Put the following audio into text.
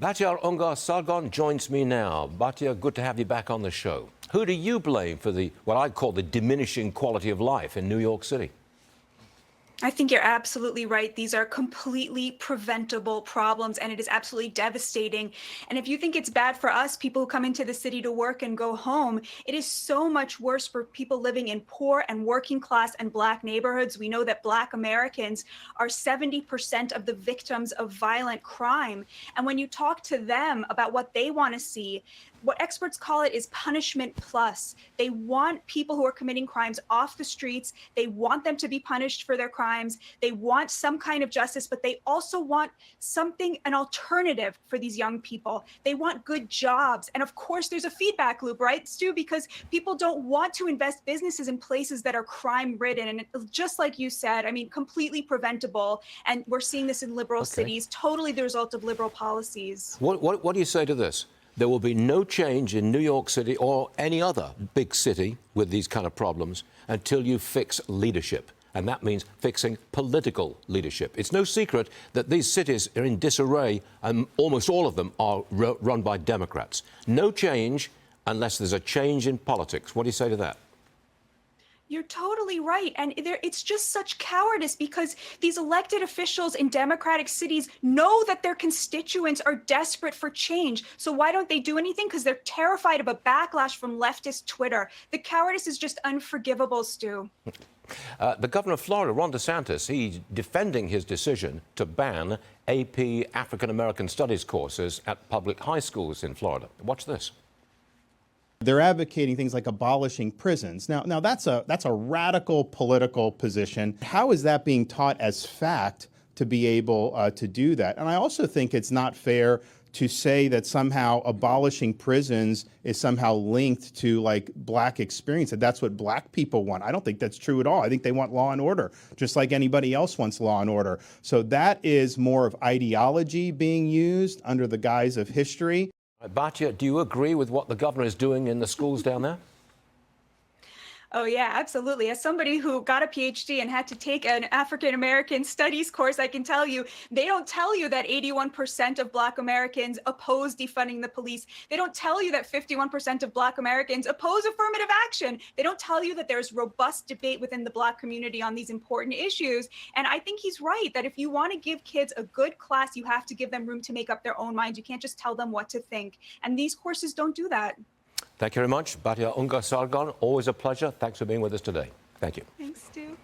Batya Ungar-Sargon joins me now. Batya, good to have you back on the show. Who do you blame for what I call the diminishing quality of life in New York City? I think you're absolutely right. These are completely preventable problems, and it is absolutely devastating. And if you think it's bad for us, people who come into the city to work and go home, it is so much worse for people living in poor and working class and Black neighborhoods. We know that Black Americans are 70% of the victims of violent crime. And when you talk to them about what they want to see, what experts call it is punishment plus. They want people who are committing crimes off the streets. They want them to be punished for their crimes. They want some kind of justice, but they also want an alternative for these young people. They want good jobs. And of course, there's a feedback loop, right, Stu? Because people don't want to invest businesses in places that are crime ridden. And just like you said, I mean, completely preventable. And we're seeing this in liberal cities, totally the result of liberal policies. What do you say to this? There will be no change in New York City or any other big city with these kind of problems until you fix leadership. And that means fixing political leadership. It's no secret that these cities are in disarray, and almost all of them are run by Democrats. No change unless there's a change in politics. What do you say to that? You're totally right. And it's just such cowardice because these elected officials in Democratic cities know that their constituents are desperate for change. So why don't they do anything? Because they're terrified of a backlash from leftist Twitter. The cowardice is just unforgivable, Stu. The governor of Florida, Ron DeSantis, he's defending his decision to ban AP African American Studies courses at public high schools in Florida. Watch this. They're advocating things like abolishing prisons. Now that's a radical political position. How is that being taught as fact to be able to do that? And I also think it's not fair to say that somehow abolishing prisons is somehow linked to like Black experience, that that's what Black people want. I don't think that's true at all. I think they want law and order, just like anybody else wants law and order. So that is more of ideology being used under the guise of history. Batya, do you agree with what the governor is doing in the schools down there? Oh, yeah, absolutely. As somebody who got a PhD and had to take an African American studies course, I can tell you, they don't tell you that 81% of Black Americans oppose defunding the police. They don't tell you that 51% of Black Americans oppose affirmative action. They don't tell you that there's robust debate within the Black community on these important issues. And I think he's right that if you want to give kids a good class, you have to give them room to make up their own minds. You can't just tell them what to think. And these courses don't do that. Thank you very much. Batya Ungar-Sargon, always a pleasure. Thanks for being with us today. Thank you. Thanks, Stu.